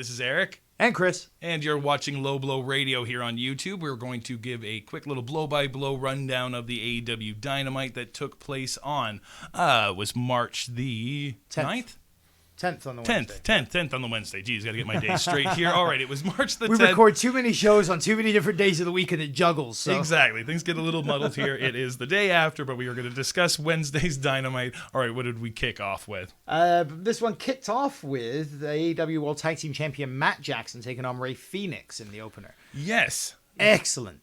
this is Eric. And Chris. And you're watching LowBlowRadio here on YouTube. We're going to give a quick little blow-by-blow rundown of the AEW Dynamite that took place on, was March the 9th? 10th on the Wednesday. 10th on the Wednesday. Geez, got to get my days straight here. All right, it was March the 10th. We record too many shows on too many different days of the week and it juggles. So. Exactly. Things get a little muddled here. It is the day after, but we are going to discuss Wednesday's Dynamite. All right, what did we kick off with? This one kicked off with the AEW World Tag Team Champion Matt Jackson taking on Rey Fenix in the opener. Yes. Excellent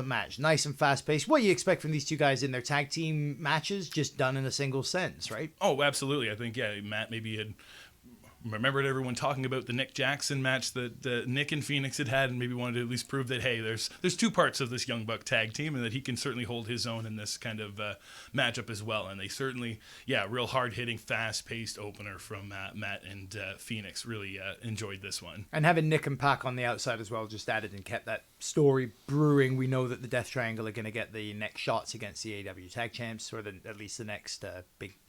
match. Nice and fast-paced. What do you expect from these two guys in their tag team matches, just done in a single sentence, right? Oh, absolutely. I think, Matt maybe had remembered everyone talking about the Nick Jackson match that Nick and Phoenix had and maybe wanted to at least prove that, hey, there's two parts of this Young Buck tag team and that he can certainly hold his own in this kind of matchup as well. And they certainly, real hard-hitting, fast-paced opener from Matt and Phoenix. Really enjoyed this one. And having Nick and Pac on the outside as well just added and kept that story brewing. We know that the Death Triangle are going to get the next shots against the AEW Tag Champs, or at least the next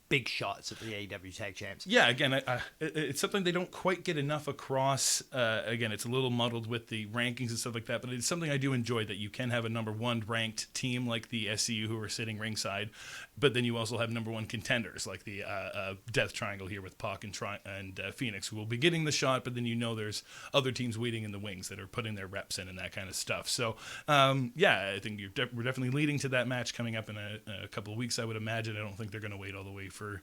big shots at the AEW Tag Champs. Yeah, again, it's something they don't quite get enough across. Again, it's a little muddled with the rankings and stuff like that, but it's something I do enjoy, that you can have a number one ranked team like the SCU who are sitting ringside, but then you also have number one contenders like the Death Triangle here with Pac and Phoenix, who will be getting the shot, but then there's other teams waiting in the wings that are putting their reps in and that kind of stuff. So, I think we're definitely leading to that match coming up in a couple of weeks, I would imagine. I don't think they're going to wait all the way for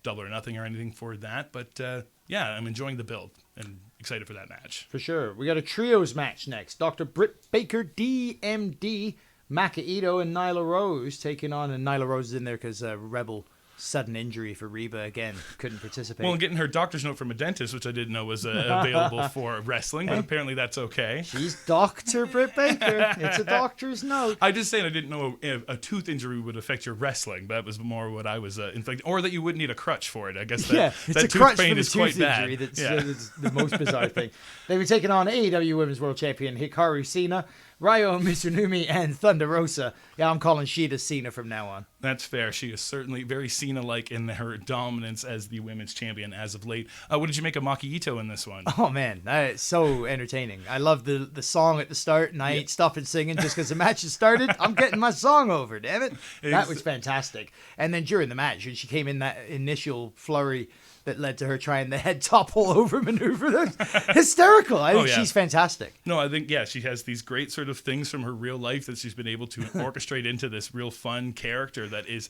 Double or Nothing or anything for that, but I'm enjoying the build and excited for that match. For sure. We got a trios match next. Dr. Britt Baker, DMD, McLeod, and Nyla Rose taking on, and Nyla Rose is in there because Rebel sudden injury for Reba again, couldn't participate. Well, getting her doctor's note from a dentist, which I didn't know was available for wrestling, but apparently that's okay. She's Dr. Britt Baker. It's a doctor's note. I just saying I didn't know a tooth injury would affect your wrestling. That was more what I was inflicting, or that you wouldn't need a crutch for it. I guess that tooth pain is quite bad. That's the most bizarre thing. They were taking on AEW Women's World Champion Hikaru Shida, Ryo Mizunami, and Thunder Rosa. Yeah, I'm calling Shida Cena from now on. That's fair. She is certainly very Cena-like in her dominance as the women's champion as of late. What did you make of Maki Ito in this one? Oh, man. It's so entertaining. I love the song at the start, and I ain't stopping singing just because the match has started. I'm getting my song over, damn it. That was fantastic. And then during the match, when she came in that initial flurry that led to her trying the head topple over maneuver. That's hysterical. I think she's fantastic. No, I think, she has these great sort of things from her real life that she's been able to orchestrate into this real fun character that is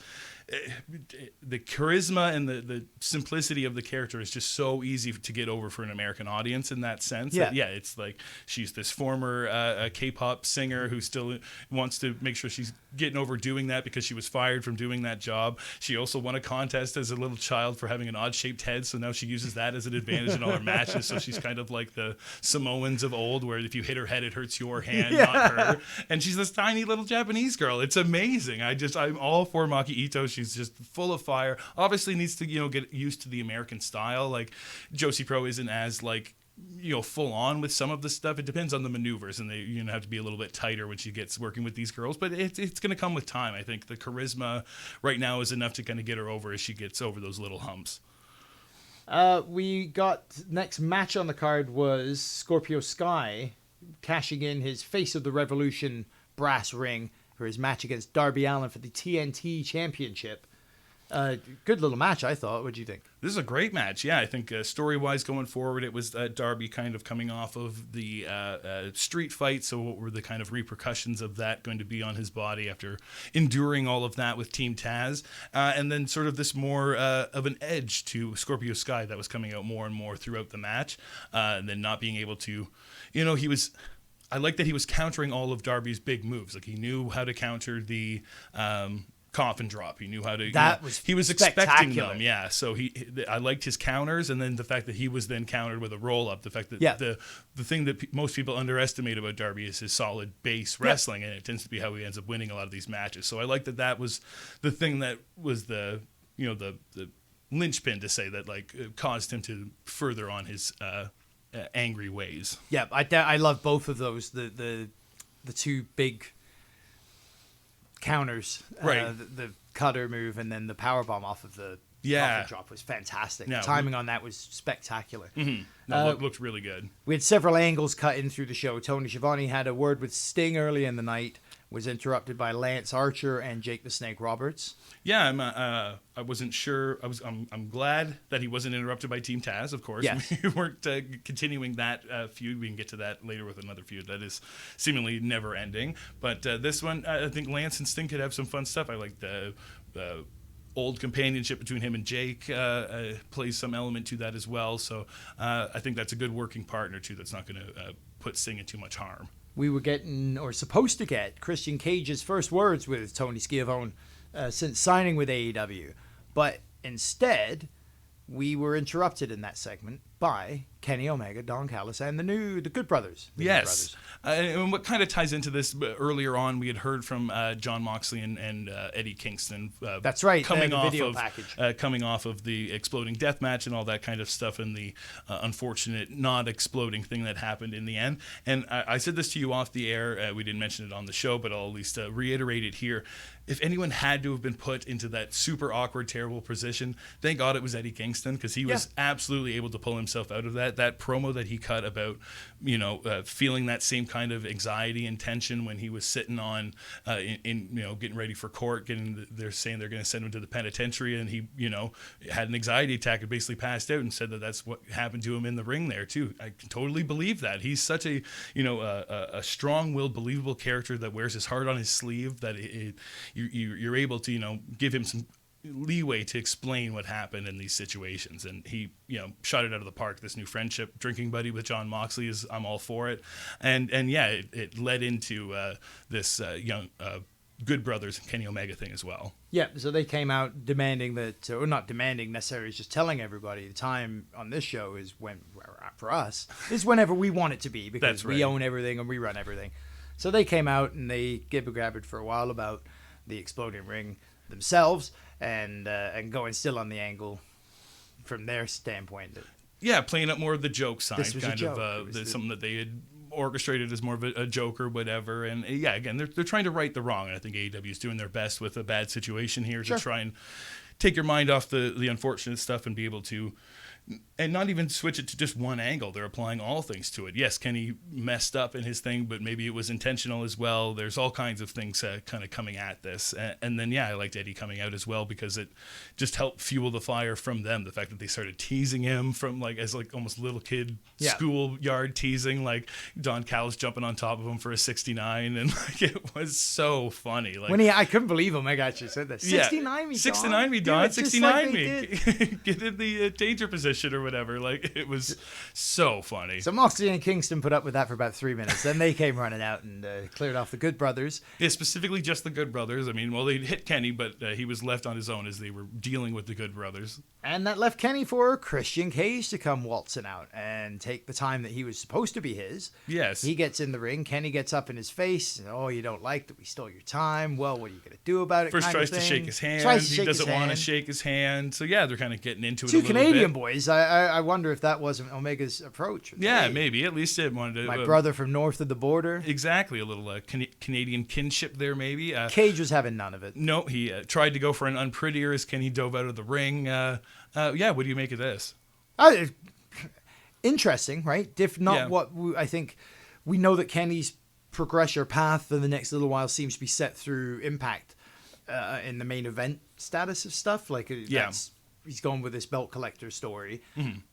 the charisma and the simplicity of the character is just so easy to get over for an American audience in that sense. Yeah. It's like she's this former K-pop singer who still wants to make sure she's getting over doing that because she was fired from doing that job. She also won a contest as a little child for having an odd-shaped head, so now she uses that as an advantage in all her matches. So she's kind of like the Samoans of old, where if you hit her head, it hurts your hand, not her. And she's this tiny little Japanese girl. It's amazing. I'm all for Maki Ito. She's just full of fire. Obviously needs to, get used to the American style. Like Josie Pro isn't as full on with some of the stuff. It depends on the maneuvers, and they have to be a little bit tighter when she gets working with these girls. But it's going to come with time. I think the charisma right now is enough to kind of get her over as she gets over those little humps. We got next match on the card was Scorpio Sky cashing in his Face of the Revolution brass ring for his match against Darby Allin for the TNT Championship. Good little match, I thought. What do you think? This is a great match. Yeah, I think story-wise going forward, it was Darby kind of coming off of the street fight, so what were the kind of repercussions of that going to be on his body after enduring all of that with Team Taz? And then sort of this more of an edge to Scorpio Sky that was coming out more and more throughout the match, and then not being able to, I like that he was countering all of Darby's big moves. Like he knew how to counter the coffin drop. He knew how to. He was expecting them. Yeah. So I liked his counters, and then the fact that he was then countered with a roll up. The fact that the thing that most people underestimate about Darby is his solid base wrestling, and it tends to be how he ends up winning a lot of these matches. So I like that was the thing that was the linchpin to say that caused him to further on his angry ways. Yeah, I love both of those. The two big counters, right? The cutter move and then the power bomb off of the Yeah. coffin drop was fantastic. Yeah, the timing on that was spectacular. Looked really good. We had several angles cut in through the show. Tony Schiavone had a word with Sting early in the night, was interrupted by Lance Archer and Jake the Snake Roberts. Yeah, I wasn't sure. I'm glad that he wasn't interrupted by Team Taz. Of course, Yes. We weren't continuing that feud. We can get to that later with another feud that is seemingly never ending. But this one, I think Lance and Sting could have some fun stuff. I like the old companionship between him and Jake plays some element to that as well. So I think that's a good working partner too. That's not going to put Sting in too much harm. We were getting, or supposed to get, Christian Cage's first words with Tony Schiavone since signing with AEW. But instead, we were interrupted in that segment by Kenny Omega, Don Callis, and the Good Brothers. Yes. And what kind of ties into this, earlier on, we had heard from John Moxley and Eddie Kingston. That's right. Coming the off video of package. Coming off of the exploding death match and all that kind of stuff, and the unfortunate not exploding thing that happened in the end. And I said this to you off the air. We didn't mention it on the show, but I'll at least reiterate it here. If anyone had to have been put into that super awkward, terrible position, thank God it was Eddie Kingston, because he was absolutely able to pull himself out of that. That promo that he cut about, feeling that same kind of anxiety and tension when he was sitting on, getting ready for court, they're saying they're going to send him to the penitentiary, and he, had an anxiety attack and basically passed out, and said that that's what happened to him in the ring there too. I can totally believe that. He's such a strong-willed, believable character that wears his heart on his sleeve, that you're able to, give him some leeway to explain what happened in these situations. And he, shot it out of the park. This new friendship drinking buddy with John Moxley I'm all for it. And yeah, it led into this young Good Brothers and Kenny Omega thing as well. Yeah, so they came out demanding that, or not demanding necessarily, just telling everybody the time on this show is when, for us, is whenever we want it to be, because we own everything and we run everything. So they came out and they gibber-gabbered for a while about the exploding ring themselves, and going still on the angle from their standpoint. Yeah, playing up more of the joke side, This was kind a joke. of something that they had orchestrated as more of a joke or whatever. And yeah, again, they're trying to right the wrong, and I think AEW is doing their best with a bad situation here to try and take your mind off the unfortunate stuff and be able to, and not even switch it to just one angle. They're applying all things to it. Yes, Kenny messed up in his thing, but maybe it was intentional as well. There's all kinds of things kind of coming at this. And then, yeah, I liked Eddie coming out as well, because it just helped fuel the fire from them. The fact that they started teasing him from as almost little kid schoolyard teasing, like Don Callis jumping on top of him for a 69. And it was so funny. I couldn't believe him. I actually said that. 69 me, Don. 69 me, Don. 69 me. Get in the danger position or whatever. It was so funny. So Moxley and Kingston put up with that for about 3 minutes. Then they came running out and cleared off the Good Brothers. Yeah, specifically just the Good Brothers. I mean, they hit Kenny, but he was left on his own as they were dealing with the Good Brothers. And that left Kenny for Christian Cage to come waltzing out and take the time that he was supposed to be his. Yes. He gets in the ring. Kenny gets up in his face. Oh, you don't like that we stole your time? Well, what are you going to do about it? First tries to shake his hand. He doesn't want to shake his hand. So, yeah, they're kind of getting into it a little bit. Two Canadian boys. I wonder if that wasn't Omega's approach. Yeah, maybe. At least it wanted to. My brother from north of the border. Exactly. A little Canadian kinship there, maybe. Cage was having none of it. No, he tried to go for an unprettier as Kenny dove out of the ring. Yeah, what do you make of this? Interesting, right? I think we know that Kenny's progression path for the next little while seems to be set through Impact in the main event status of stuff. He's going with this belt collector story,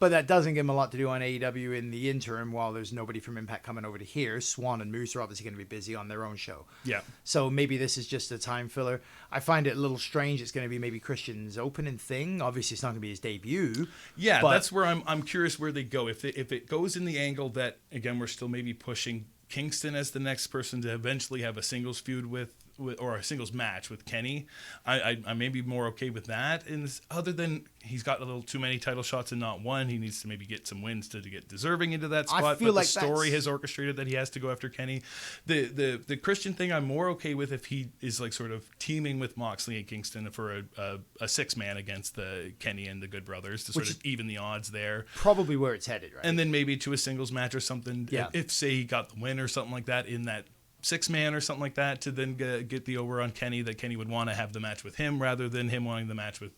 but that doesn't give him a lot to do on AEW in the interim while there's nobody from Impact coming over to here. Swan and Moose are obviously going to be busy on their own show. Yeah. So maybe this is just a time filler. I find it a little strange. It's going to be maybe Christian's opening thing. Obviously, it's not going to be his debut. Yeah, that's where I'm curious where they go. If it goes in the angle that, again, we're still maybe pushing Kingston as the next person to eventually have a singles feud with or a singles match with Kenny, I may be more okay with that. And other than he's got a little too many title shots and not one, he needs to maybe get some wins to get deserving into that spot. But the story has orchestrated that he has to go after Kenny. The Christian thing I'm more okay with if he is sort of teaming with Moxley and Kingston for a 6-man against the Kenny and the Good Brothers to sort of even the odds there. Probably where it's headed, right? And then maybe to a singles match or something. Yeah. If say he got the win or something like that in that 6-man or something like that to then get the over on Kenny, that Kenny would want to have the match with him rather than him wanting the match with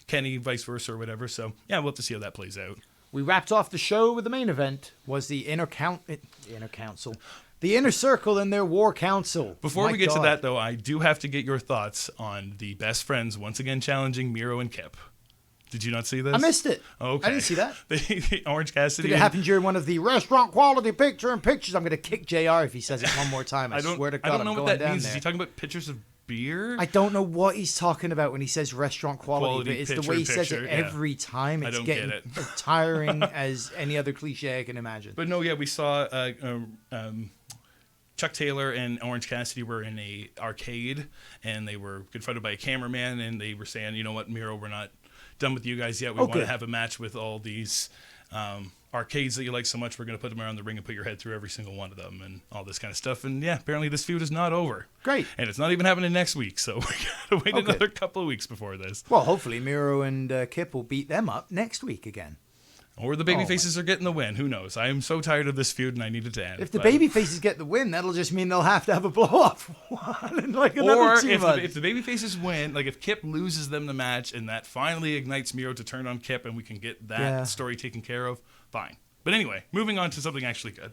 Kenny, vice versa or whatever. So, yeah, we'll have to see how that plays out. We wrapped off the show with the main event was the Inner Council. The Inner Circle and their War Council. Before we get to that, though, I do have to get your thoughts on the Best Friends once again challenging Miro and Kip. Did you not see this? I missed it. Okay. I didn't see that. The Orange Cassidy. Did it happen during one of the restaurant quality pictures? I'm going to kick JR if he says it one more time. I swear to God, I don't know what that means. There. Is he talking about pictures of beer? I don't know what he's talking about when he says restaurant quality, but it's the way he says it every time. It's getting as tiring as any other cliche I can imagine. But no, yeah, we saw Chuck Taylor and Orange Cassidy were in a arcade, and they were confronted by a cameraman, and they were saying, you know what, Miro, we're not done with you guys yet. We want to have a match with all these arcades that you like so much. We're going to put them around the ring and put your head through every single one of them and all this kind of stuff. And yeah, apparently this feud is not over. Great. And it's not even happening next week, so we got to wait another couple of weeks before this. Well, hopefully Miro and Kip will beat them up next week again. Or the babyfaces are getting the win. Who knows? I am so tired of this feud, and I need it to end. If the babyfaces get the win, that'll just mean they'll have to have a blow-up in like another 2 months. If the babyfaces win, like if Kip loses them the match, and that finally ignites Miro to turn on Kip, and we can get that story taken care of, fine. But anyway, moving on to something actually good.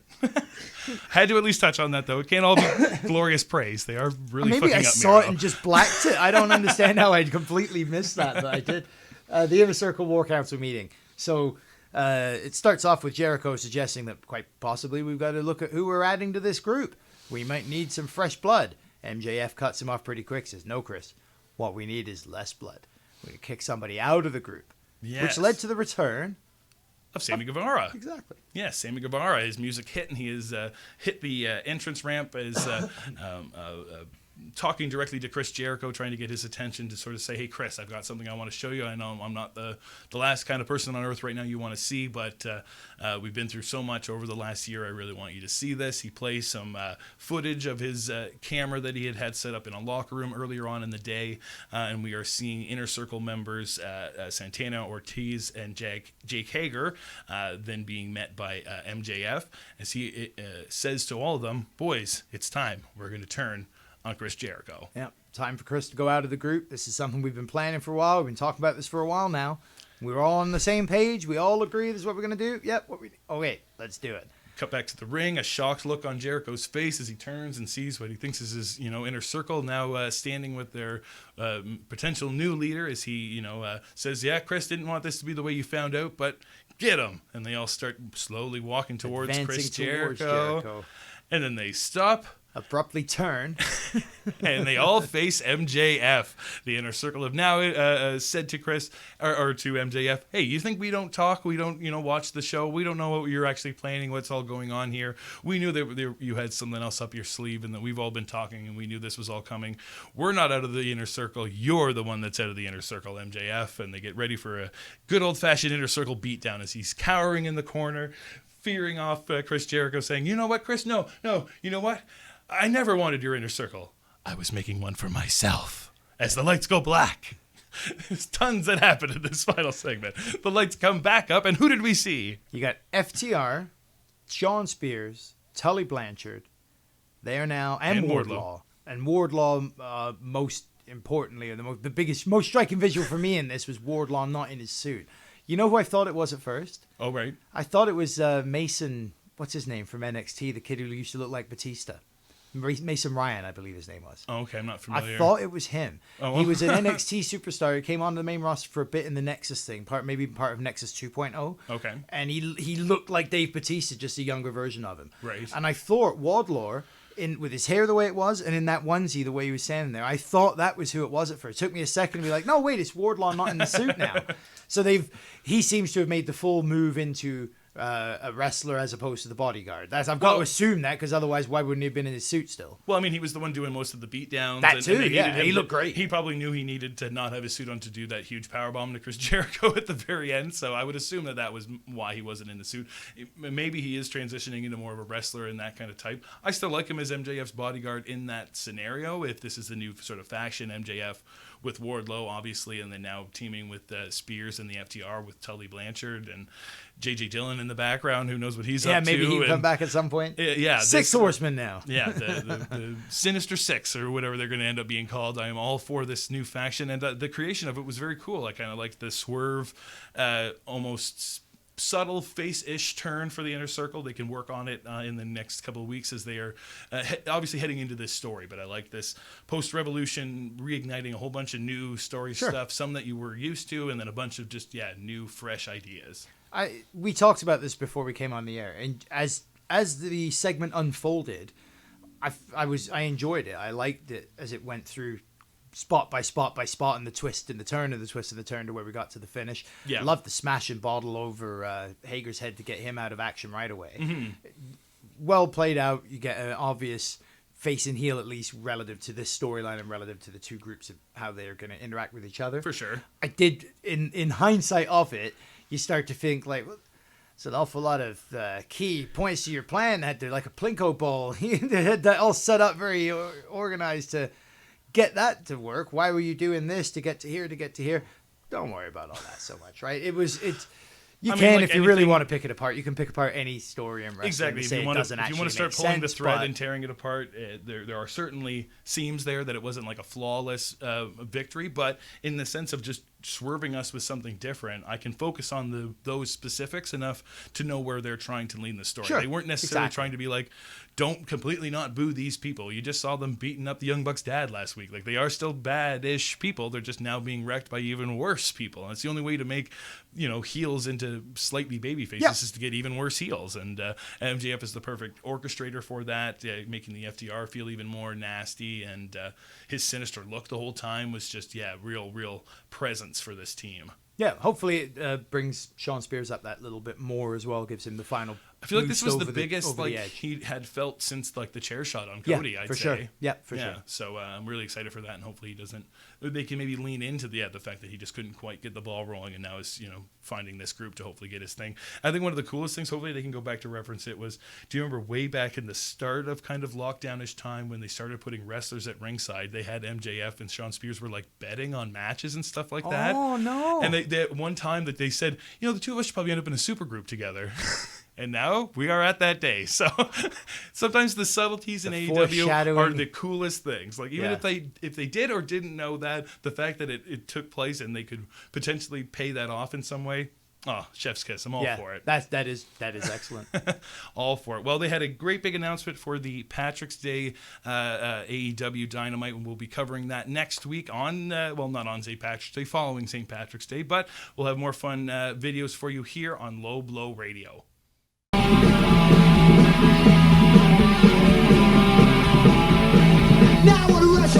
Had to at least touch on that, though. It can't all be glorious praise. They are really fucking up Miro. Maybe I saw it and just blacked it. I don't understand how I'd completely missed that, but I did. The Inner Circle War Council meeting. So it starts off with Jericho suggesting that quite possibly we've got to look at who we're adding to this group. We might need some fresh blood. MJF cuts him off pretty quick, says, no, Chris, what we need is less blood. We're going to kick somebody out of the group. Yes. Which led to the return of Sammy Guevara. Exactly. Yes, Sammy Guevara. His music hit, and he has hit the entrance ramp as talking directly to Chris Jericho, trying to get his attention to sort of say, hey, Chris, I've got something I want to show you. I know I'm not the last kind of person on earth right now you want to see, but we've been through so much over the last year. I really want you to see this. He plays some footage of his camera that he had set up in a locker room earlier on in the day, and we are seeing Inner Circle members Santana, Ortiz, and Jake Hager then being met by MJF as he says to all of them, boys, it's time. We're going to turn on Chris Jericho. Yeah, time for Chris to go out of the group. This is something we've been planning for a while. We've been talking about this for a while now. We're all on the same page. We all agree this is what we're going to do. Yep. Okay, let's do it. Cut back to the ring, a shocked look on Jericho's face as he turns and sees what he thinks is his, Inner Circle now standing with their potential new leader as he, says, yeah, Chris didn't want this to be the way you found out, but get him. And they all start slowly walking towards Chris Jericho. And then they stop. Abruptly turn. And they all face MJF. The Inner Circle have now said to Chris, or to MJF, hey, you think we don't talk? We don't, watch the show? We don't know what you're actually planning, what's all going on here. We knew that you had something else up your sleeve and that we've all been talking and we knew this was all coming. We're not out of the Inner Circle. You're the one that's out of the Inner Circle, MJF. And they get ready for a good old-fashioned Inner Circle beatdown as he's cowering in the corner, fearing off Chris Jericho, saying, you know what, Chris? No, you know what? I never wanted your Inner Circle. I was making one for myself. As the lights go black. There's tons that happen in this final segment. The lights come back up, and who did we see? You got FTR, Shawn Spears, Tully Blanchard. They are now, and Wardlow. And Wardlow, most importantly, or the biggest, most striking visual for me in this was Wardlow not in his suit. You know who I thought it was at first? Oh, right. I thought it was Mason, what's his name from NXT, the kid who used to look like Batista. Mason Ryan, I believe his name was. Oh, okay, I'm not familiar. I thought it was him. Oh, well. He was an NXT superstar. He came onto the main roster for a bit in the Nexus thing, maybe part of Nexus 2.0. Okay. And he looked like Dave Bautista, just a younger version of him. Right. And I thought Wardlow, with his hair the way it was, and in that onesie the way he was standing there, I thought that was who it was at first. It took me a second to be like, no, wait, it's Wardlow not in the suit now. So he seems to have made the full move into a wrestler as opposed to the bodyguard. I've got to assume that, because otherwise why wouldn't he have been in his suit still? Well, I mean, he was the one doing most of the beatdowns. That too, he looked great. He probably knew he needed to not have his suit on to do that huge powerbomb to Chris Jericho at the very end, so I would assume that was why he wasn't in the suit. Maybe he is transitioning into more of a wrestler in that kind of type. I still like him as MJF's bodyguard in that scenario, if this is the new sort of faction, MJF with Wardlow, obviously, and then now teaming with Spears and the FTR with Tully Blanchard and J.J. Dillon in the background. Who knows what he's up to? Yeah, maybe he can come back at some point. Yeah. Six Horsemen now. Yeah, the Sinister Six, or whatever they're going to end up being called. I am all for this new faction, and the creation of it was very cool. I kind of liked the swerve, almost subtle face-ish turn for the Inner Circle. They can work on it in the next couple of weeks as they are obviously heading into this story. But I like this post-revolution reigniting a whole bunch of new story stuff, some that you were used to, and then a bunch of just new, fresh ideas. We talked about this before we came on the air, and as the segment unfolded, I enjoyed it. I liked it as it went through spot by spot by spot, and the twist and the turn and the twist and the turn to where we got to the finish. Yeah. Loved the smash and bottle over Hager's head to get him out of action right away. Mm-hmm. Well played out. You get an obvious face and heel, at least relative to this storyline and relative to the two groups of how they're going to interact with each other. For sure. I did, in hindsight of it, you start to think like, well, it's an awful lot of key points to your plan. Had to, like a Plinko ball. They had that all set up very organized to get that to work. Why were you doing this to get to here? Don't worry about all that so much, right? You can, if you really want to pick it apart, you can pick apart any story in wrestling. Exactly. If you want to start pulling the thread and tearing it apart, there are certainly seams there that it wasn't like a flawless victory, but in the sense of just swerving us with something different, I can focus on those specifics enough to know where they're trying to lean the story. Sure, they weren't necessarily trying to be like, don't completely not boo these people. You just saw them beating up the Young Bucks' dad last week. Like, they are still bad-ish people. They're just now being wrecked by even worse people. And it's the only way to make, heels into slightly baby faces is to get even worse heels. And MJF is the perfect orchestrator for that, making the FTR feel even more nasty. And his sinister look the whole time was just, real presence for this team. Yeah, hopefully it brings Sean Spears up that little bit more as well, gives him the final. I feel like this was the biggest he had felt since like the chair shot on Cody. I'd say. Sure. Yeah, for sure. So I'm really excited for that, and hopefully he doesn't. They can maybe lean into the fact that he just couldn't quite get the ball rolling, and now is finding this group to hopefully get his thing. I think one of the coolest things, hopefully they can go back to reference it, was, do you remember way back in the start of kind of lockdownish time when they started putting wrestlers at ringside? They had MJF and Sean Spears were like betting on matches and stuff like that. Oh no! And they one time that they said, the two of us should probably end up in a super group together. And now we are at that day. So sometimes the subtleties in AEW are the coolest things. Like, even if they did or didn't know that, the fact that it took place and they could potentially pay that off in some way, chef's kiss. I'm all for it. That is excellent. All for it. Well, they had a great big announcement for the Patrick's Day AEW Dynamite, and we'll be covering that next week on, not on St. Patrick's Day, following St. Patrick's Day, but we'll have more fun videos for you here on Low Blow Radio.